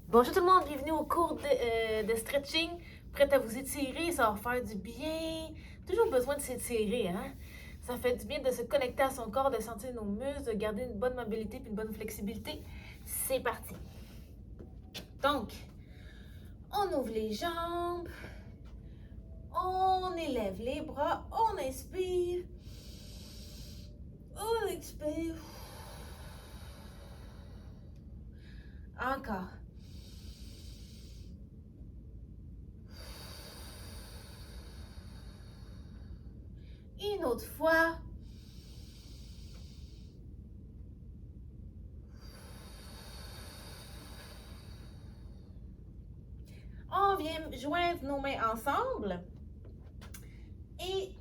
Bonjour tout le monde, bienvenue au cours de stretching. Prête à vous étirer, ça va faire du bien. Toujours besoin de s'étirer, hein? Ça fait du bien de se connecter à son corps, de sentir nos muscles, de garder une bonne mobilité et une bonne flexibilité. C'est parti. Donc, on ouvre les jambes, on élève les bras, on inspire, on expire. Encore. Une autre fois. On vient joindre nos mains ensemble et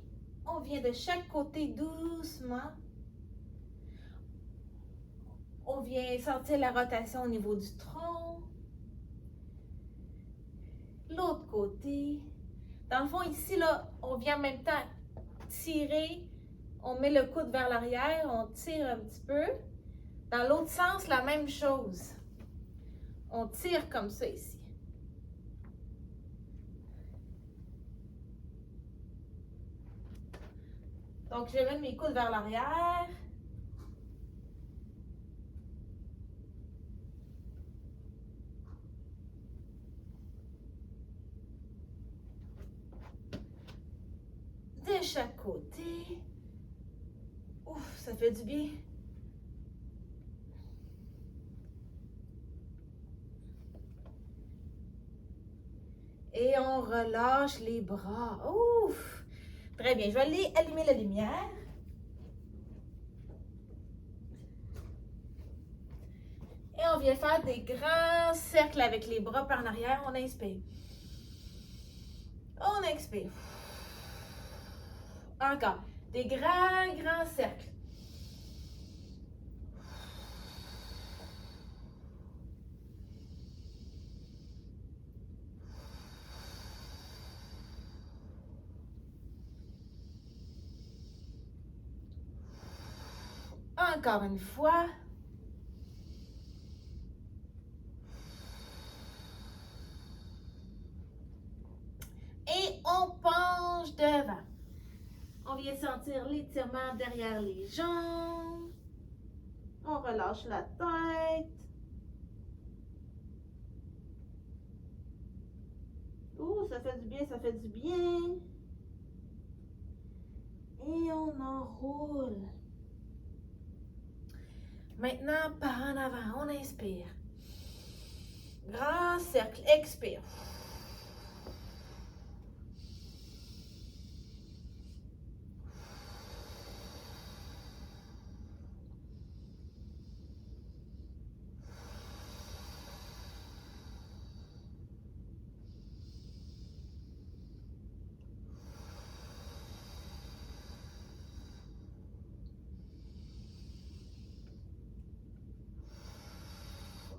on vient de chaque côté doucement. On vient sentir la rotation au niveau du tronc. L'autre côté. Dans le fond, ici, là, on vient en même temps tirer. On met le coude vers l'arrière, on tire un petit peu. Dans l'autre sens, la même chose. On tire comme ça ici. Donc, je vais mettre mes coudes vers l'arrière. De chaque côté. Ouf, ça fait du bien. Et on relâche les bras. Ouf! Très bien. Je vais aller allumer la lumière. Et on vient faire des grands cercles avec les bras par en arrière. On inspire. On expire. Encore. Des grands cercles. Encore une fois. Et on penche devant. On vient sentir l'étirement derrière les jambes. On relâche la tête. Ouh, ça fait du bien, ça fait du bien. Et on enroule. Maintenant, par en avant, on inspire. Grand cercle, expire.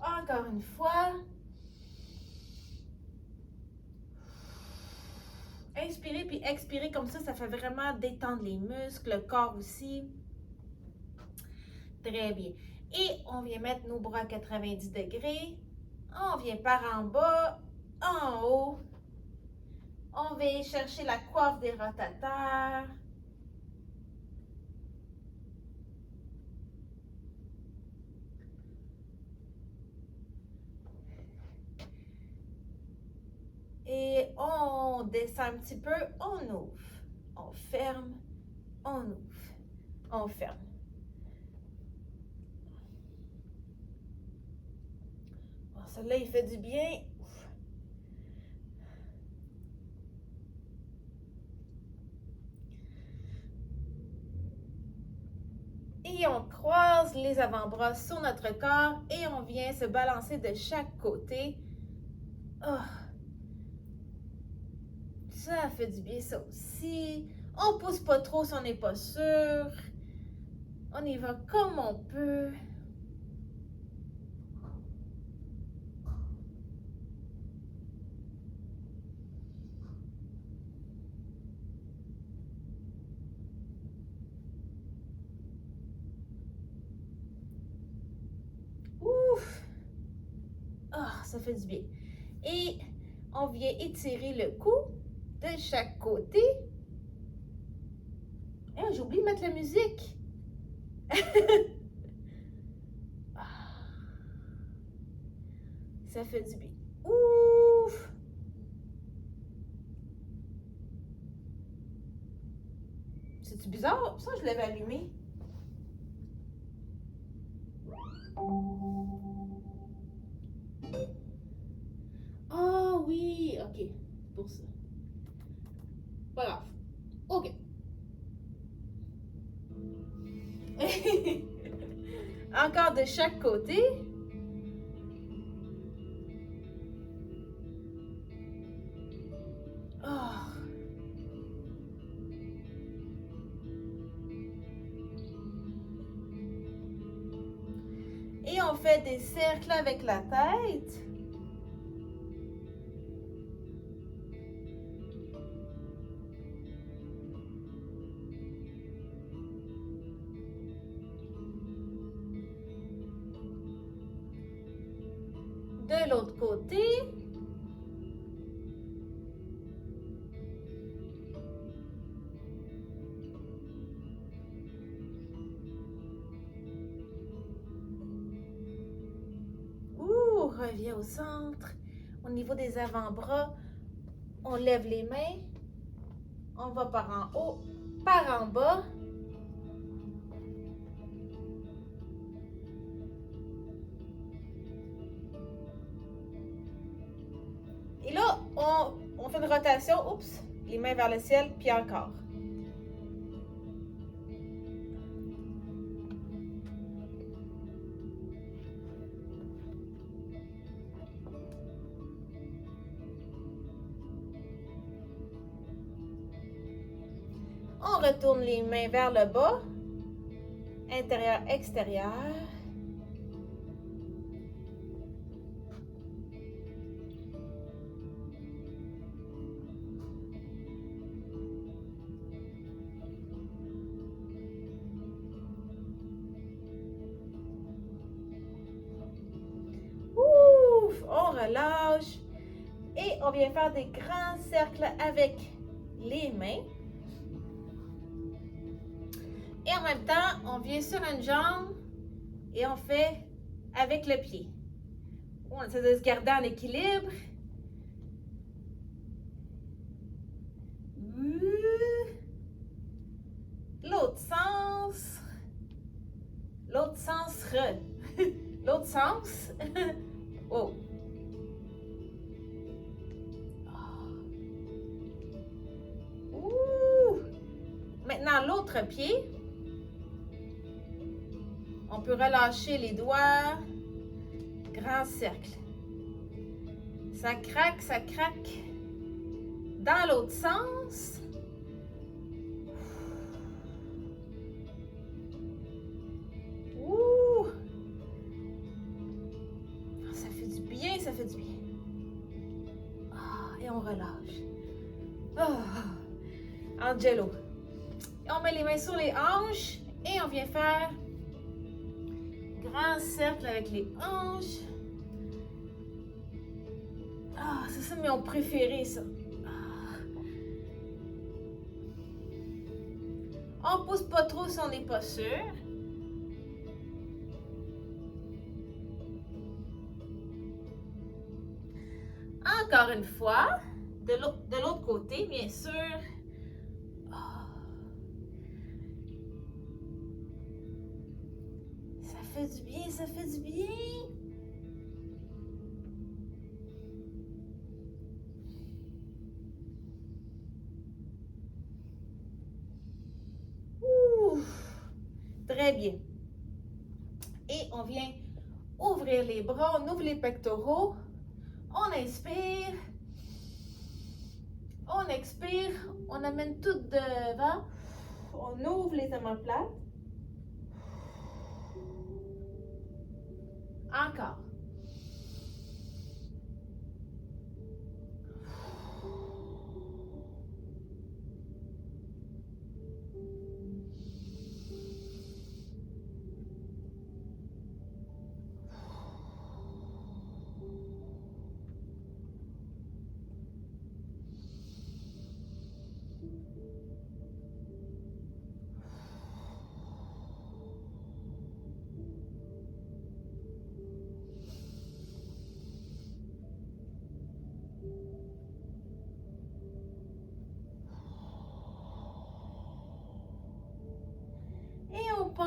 Encore une fois. Inspirez puis expirez comme ça fait vraiment détendre les muscles, le corps aussi. Très bien. Et on vient mettre nos bras à 90 degrés. On vient par en bas, en haut. On vient chercher la coiffe des rotateurs. Et on descend un petit peu, on ouvre. On ferme, on ouvre. On ferme. Bon, celui-là, il fait du bien. Et on croise les avant-bras sur notre corps et on vient se balancer de chaque côté. Oh. Ça fait du bien ça aussi. On pousse pas trop si on n'est pas sûr. On y va comme on peut. Ouf! Ah, ça fait du bien. Et on vient étirer le cou de chaque côté. Eh, j'ai oublié de mettre la musique. Ah, ça fait du bien. Ouf! C'est-tu bizarre? Ça, je l'avais allumé. Ah oui, ok. C'est pour ça. Pas grave. Ok. Encore de chaque côté. Ah. Et on fait des cercles avec la tête. De l'autre côté. Ouh, reviens au centre. Au niveau des avant-bras, on lève les mains. On va par en haut, par en bas. Et là, on fait une rotation. Oups, les mains vers le ciel, puis encore. On retourne les mains vers le bas. Intérieur, extérieur. Ouf, on relâche. Et on vient faire des grands cercles avec les mains. Et en même temps, on vient sur une jambe et on fait avec le pied. On essaie de se garder en équilibre. L'autre sens. L'autre sens. L'autre sens. Oh. Ouh. Maintenant, l'autre pied. On peut relâcher les doigts. Grand cercle. Ça craque, ça craque. Dans l'autre sens. Ouh. Ça fait du bien, ça fait du bien. Ah, et on relâche. Ah. Angelo. Et on met les mains sur les hanches et on vient faire grand cercle avec les hanches. Ah, c'est ça mon préféré, ça. On pousse pas trop si on n'est pas sûr. Encore une fois, de l'autre côté, bien sûr. Ça fait du bien, ça fait du bien. Très bien. Et on vient ouvrir les bras, on ouvre les pectoraux. On inspire. On expire. On amène tout devant. On ouvre les omoplates. Encore.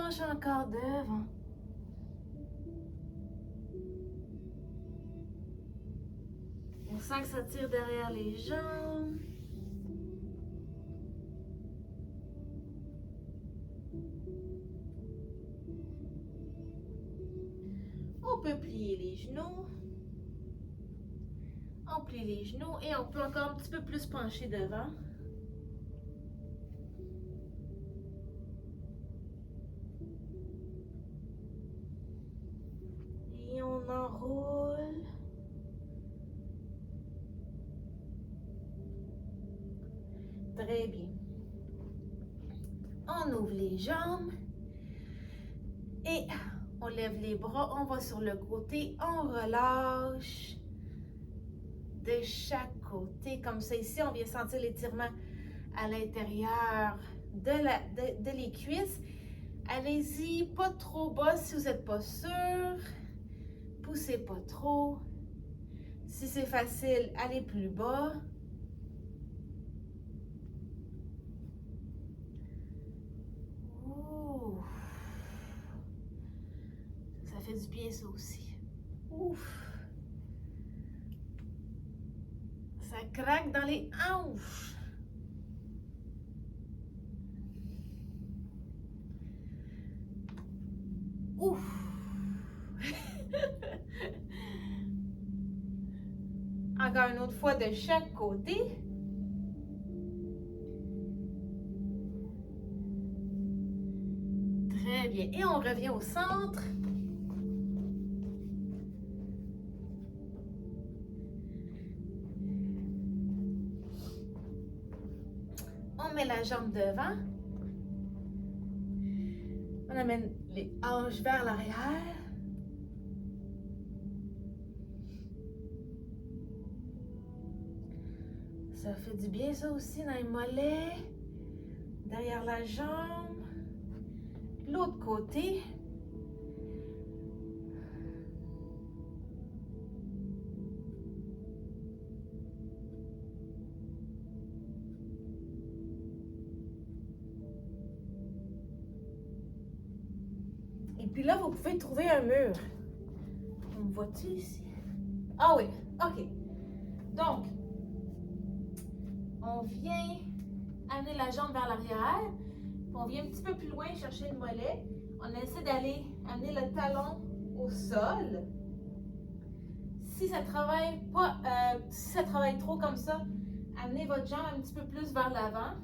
penche encore devant. On sent que ça tire derrière les jambes. On peut plier les genoux. On plie les genoux et on peut encore un petit peu plus pencher devant. Et on enroule. Très bien. On ouvre les jambes et on lève les bras, on va sur le côté, on relâche de chaque côté. Comme ça, ici, on vient sentir l'étirement à l'intérieur de les cuisses. Allez-y, pas trop bas si vous n'êtes pas sûr. Poussez pas trop. Si c'est facile, allez plus bas. Ouh. Ça fait du bien, ça aussi. Ouf. Ça craque dans les hanches. Ouf. Encore une autre fois de chaque côté. Très bien. Et on revient au centre. On met la jambe devant. On amène les hanches vers l'arrière. Ça fait du bien ça aussi dans les mollets, derrière la jambe. L'autre côté. Et puis là, vous pouvez trouver un mur. On me voit-tu ici? Ah oui, ok. Donc, on vient amener la jambe vers l'arrière. On vient un petit peu plus loin chercher le mollet. On essaie d'aller amener le talon au sol. Si ça travaille pas, si ça travaille trop comme ça, amenez votre jambe un petit peu plus vers l'avant.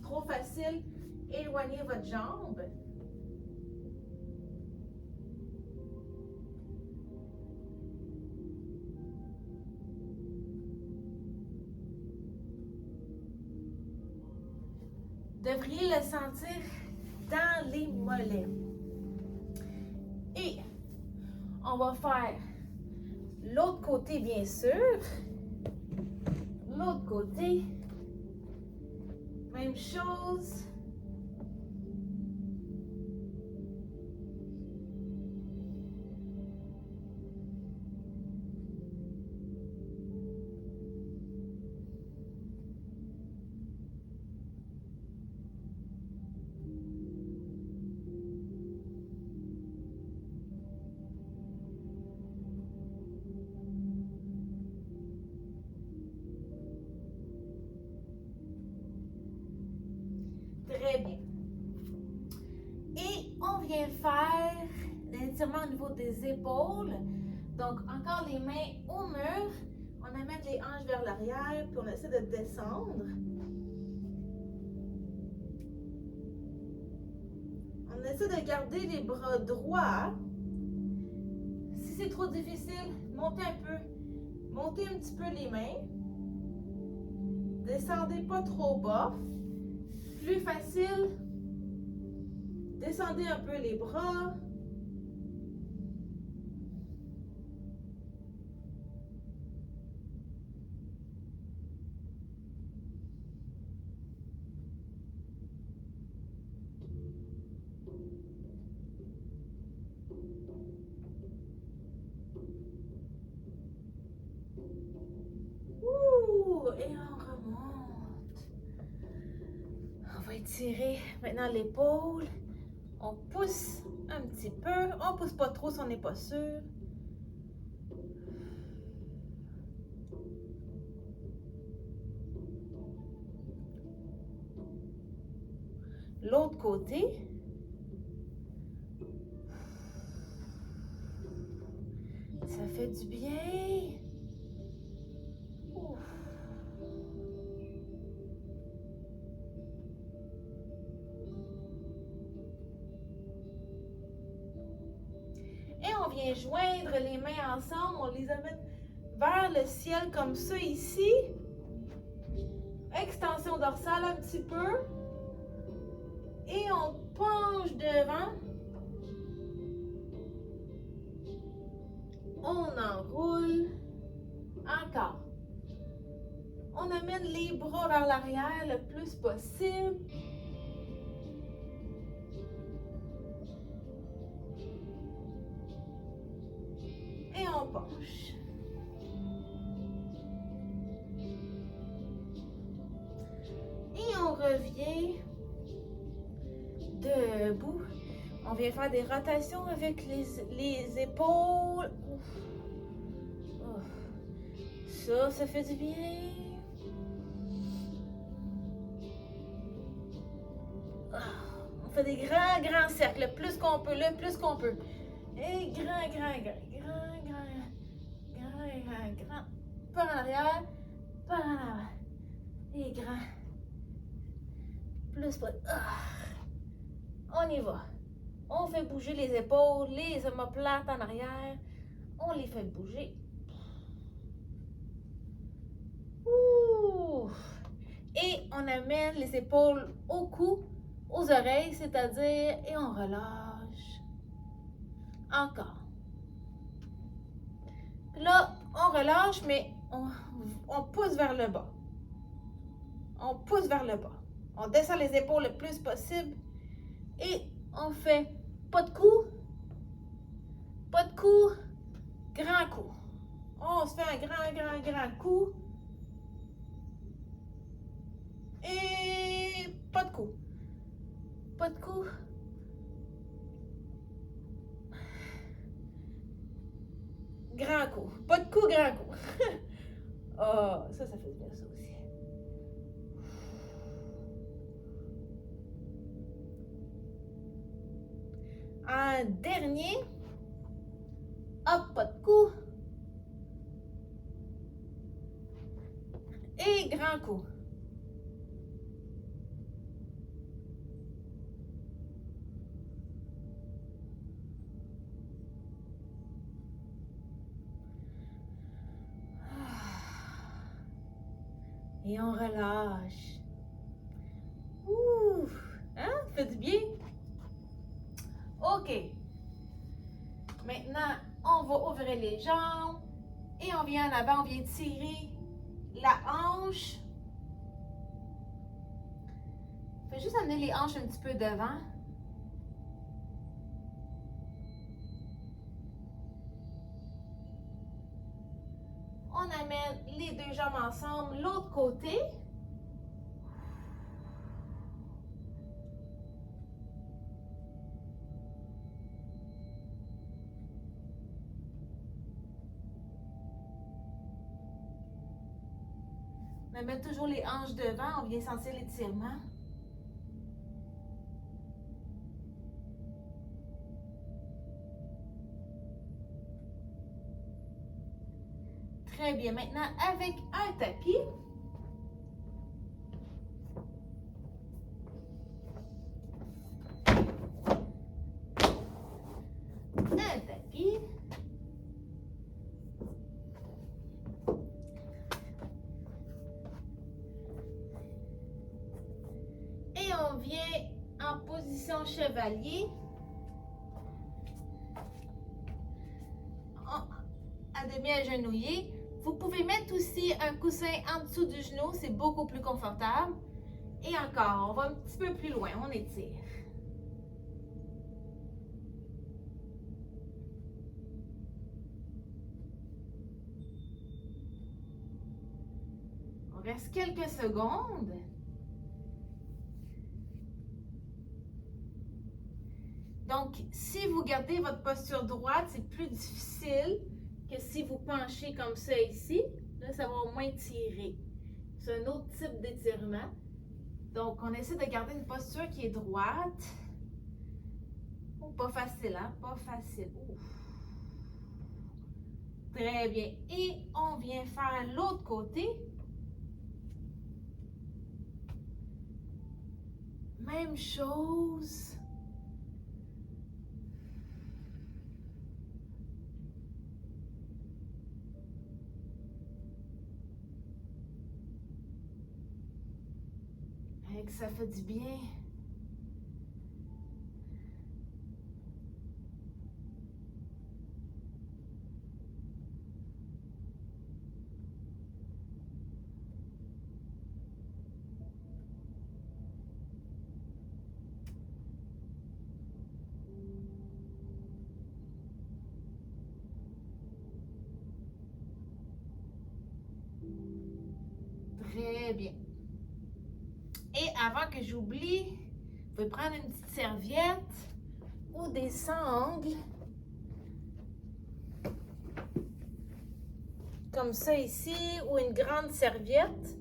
Trop facile, éloignez votre jambe. Devriez le sentir dans les mollets. Et on va faire l'autre côté, bien sûr. L'autre côté, même chose. Très bien. Et on vient faire l'étirement au niveau des épaules. Donc, encore les mains au mur. On amène les hanches vers l'arrière, puis on essaie de descendre. On essaie de garder les bras droits. Si c'est trop difficile, montez un peu. Montez un petit peu les mains. Descendez pas trop bas. Plus facile, descendez un peu les bras. Ouh, et on remonte. On va étirer maintenant l'épaule. On pousse un petit peu. On pousse pas trop si on n'est pas sûr. L'autre côté. Ça fait du bien. Ouf. Et on vient joindre les mains ensemble. On les amène vers le ciel comme ça ici. Extension dorsale un petit peu. Et on penche devant. On enroule. Encore. On amène les bras vers l'arrière le plus possible. Et on penche. Et on revient debout. On vient faire des rotations avec les épaules. Ça fait du bien. On fait des grands cercles, le plus qu'on peut. Et grand. Par en arrière, par en avant. Et grand. Plus. On y va. On fait bouger les épaules, les omoplates en arrière. On les fait bouger. Ouh. Et on amène les épaules au cou, aux oreilles, c'est-à-dire, et on relâche. Encore. Là, on relâche, mais on pousse vers le bas. On pousse vers le bas. On descend les épaules le plus possible. Et on fait pas de coup, grand coup. On se fait un grand coup. Et pas de coup. Grand coup. Pas de coup, grand coup. Oh, ça fait bien ça aussi. Un dernier. Hop, pas de coup. Et grand coup. Et on relâche. Ouh! Hein? Ça fait du bien? OK. Maintenant, on va ouvrir les jambes. Et on vient en avant, on vient tirer la hanche. Fais juste amener les hanches un petit peu devant. On amène les deux jambes ensemble, l'autre côté. On amène toujours les hanches devant, on vient sentir l'étirement. Très bien. Maintenant, avec un tapis, et on vient en position chevalier, à demi agenouillé. Vous pouvez mettre aussi un coussin en dessous du genou, c'est beaucoup plus confortable. Et encore, on va un petit peu plus loin, on étire. On reste quelques secondes. si vous gardez votre posture droite, c'est plus difficile que si vous penchez comme ça ici. Là, ça va au moins tirer. C'est un autre type d'étirement. Donc, on essaie de garder une posture qui est droite. Oh, pas facile, hein? Pas facile. Ouf. Très bien. Et on vient faire l'autre côté. Même chose. Et que ça fait du bien. Très bien. Et avant que j'oublie, vous pouvez prendre une petite serviette ou des sangles. Comme ça ici, ou une grande serviette.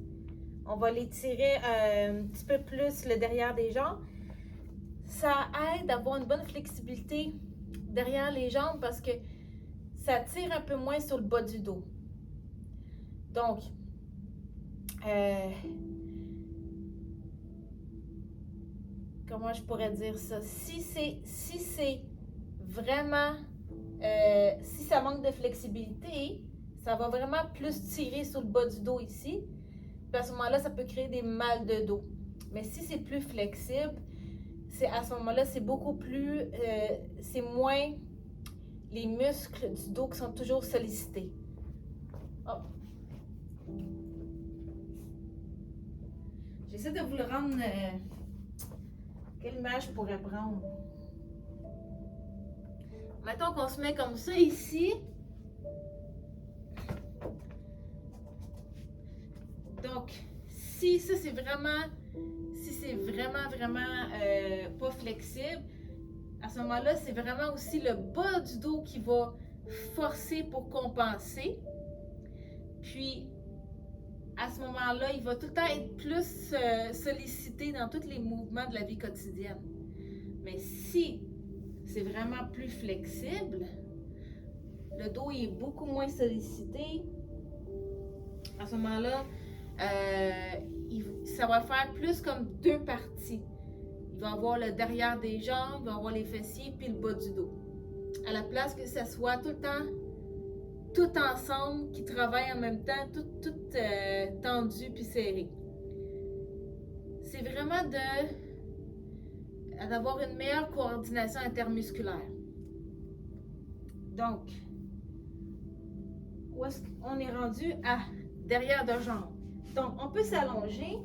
On va l'étirer un petit peu plus le derrière des jambes. Ça aide à avoir une bonne flexibilité derrière les jambes parce que ça tire un peu moins sur le bas du dos. Donc, comment je pourrais dire ça? Si c'est vraiment, si ça manque de flexibilité, ça va vraiment plus tirer sur le bas du dos ici. Puis à ce moment-là, ça peut créer des mal de dos. Mais si c'est plus flexible, à ce moment-là, c'est beaucoup plus, c'est moins les muscles du dos qui sont toujours sollicités. Oh. J'essaie de vous le rendre. Quelle image je pourrais prendre? Mettons qu'on se met comme ça ici. Donc, si ça c'est vraiment, pas flexible, à ce moment-là, c'est vraiment aussi le bas du dos qui va forcer pour compenser. Puis, à ce moment-là, il va tout le temps être plus sollicité dans tous les mouvements de la vie quotidienne. Mais si c'est vraiment plus flexible, le dos est beaucoup moins sollicité, à ce moment-là, ça va faire plus comme deux parties. Il va avoir le derrière des jambes, il va avoir les fessiers puis le bas du dos. À la place que ça soit tout le temps, tout ensemble, qui travaillent en même temps, tout tendu puis serré. C'est vraiment d'avoir une meilleure coordination intermusculaire. Donc, où est-ce qu'on est rendu? À derrière de jambes. Donc, on peut s'allonger.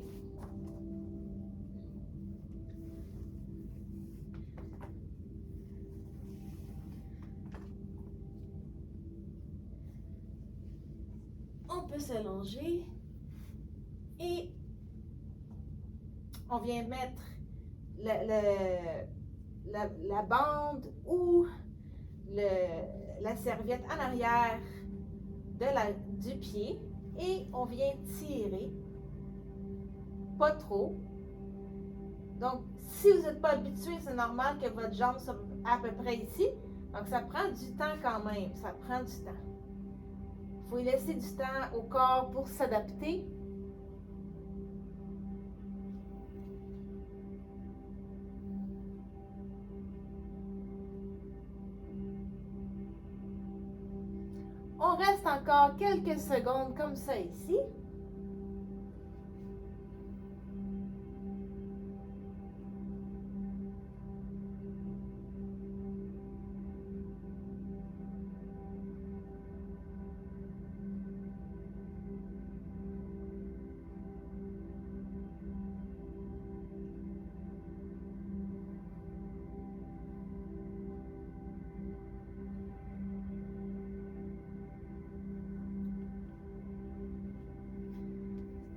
On peut s'allonger et on vient mettre la bande ou la serviette en arrière du pied et on vient tirer, pas trop. Donc, si vous n'êtes pas habitué, c'est normal que votre jambe soit à peu près ici. Donc, ça prend du temps quand même, ça prend du temps. Il faut laisser du temps au corps pour s'adapter. On reste encore quelques secondes comme ça ici.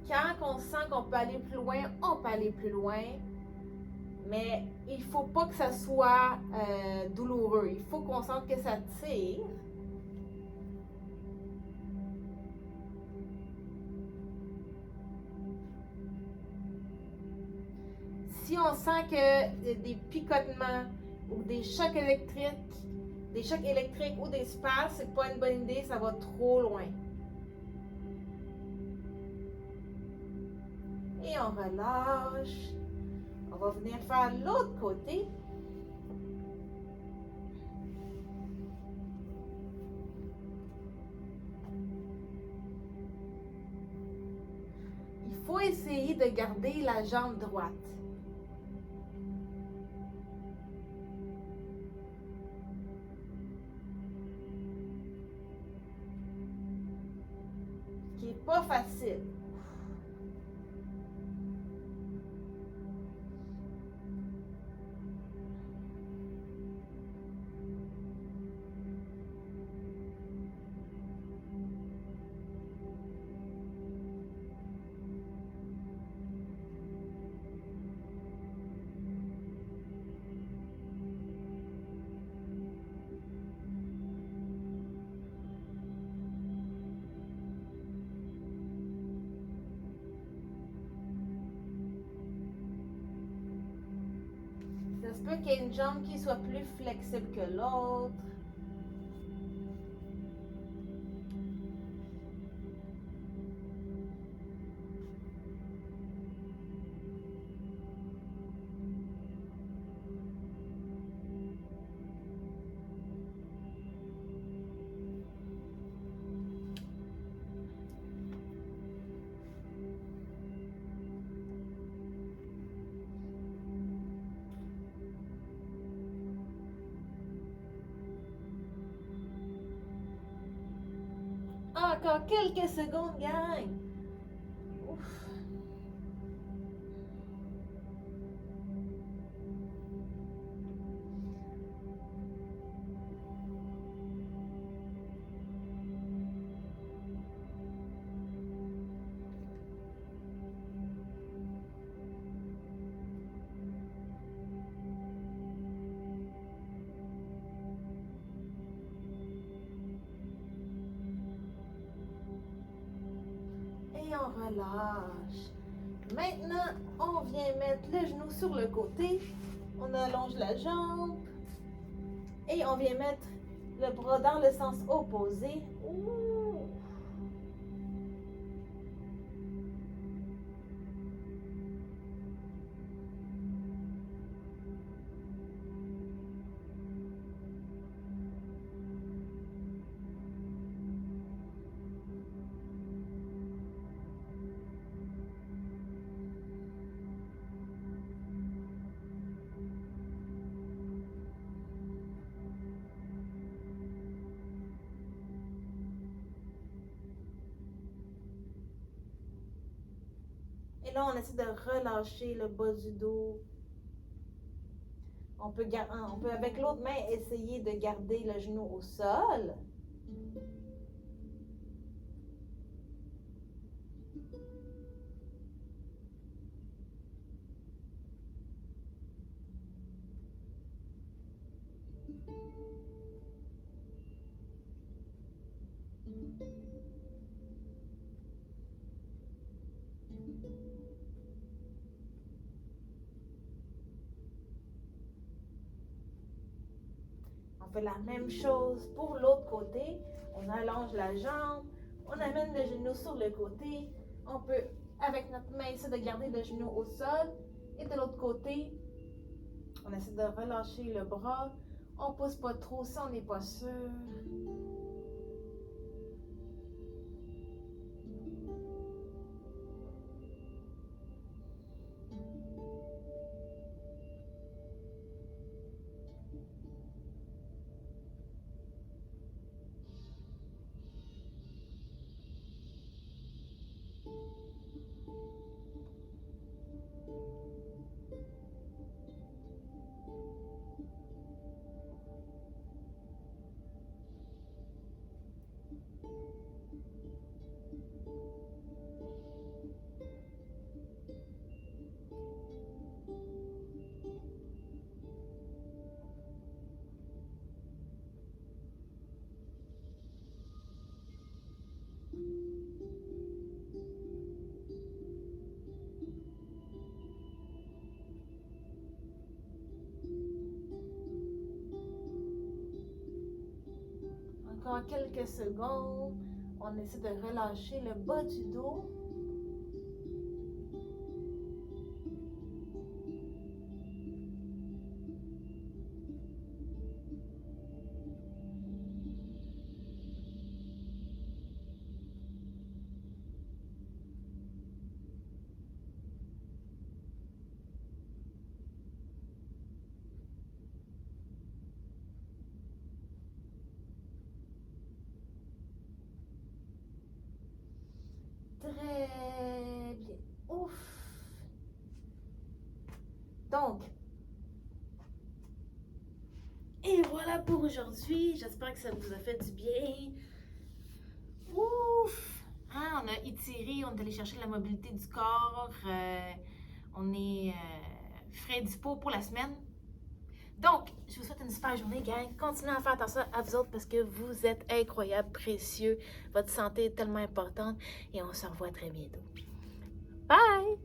Quand on sent qu'on peut aller plus loin, on peut aller plus loin. Mais il faut pas que ça soit douloureux. Il faut qu'on sente que ça tire. Si on sent que des picotements ou des chocs électriques ou des spasmes, c'est pas une bonne idée, ça va trop loin. Et on relâche. On va venir faire l'autre côté. Il faut essayer de garder la jambe droite. Ce qui n'est pas facile. Ça se peut qu'il y ait une jambe qui soit plus flexible que l'autre. Encore quelques secondes, gang. Ouf. Et on relâche. Maintenant, on vient mettre le genou sur le côté. On allonge la jambe. Et on vient mettre le bras dans le sens opposé. Ouh. Et là, on essaie de relâcher le bas du dos. On peut avec l'autre main essayer de garder le genou au sol. On fait la même chose pour l'autre côté. On allonge la jambe. On amène le genou sur le côté. On peut, avec notre main, essayer de garder le genou au sol. Et de l'autre côté, on essaie de relâcher le bras. On pousse pas trop si on n'est pas sûr. prend quelques secondes. On essaie de relâcher le bas du dos. Très bien. Ouf. Donc, et voilà pour aujourd'hui. J'espère que ça vous a fait du bien. Ouf. Hein, on a étiré, on est allé chercher la mobilité du corps. On est frais dispo pour la semaine. Donc, je vous souhaite une super journée, gang. Continuez à faire attention à vous autres parce que vous êtes incroyables, précieux. Votre santé est tellement importante et on se revoit très bientôt. Bye!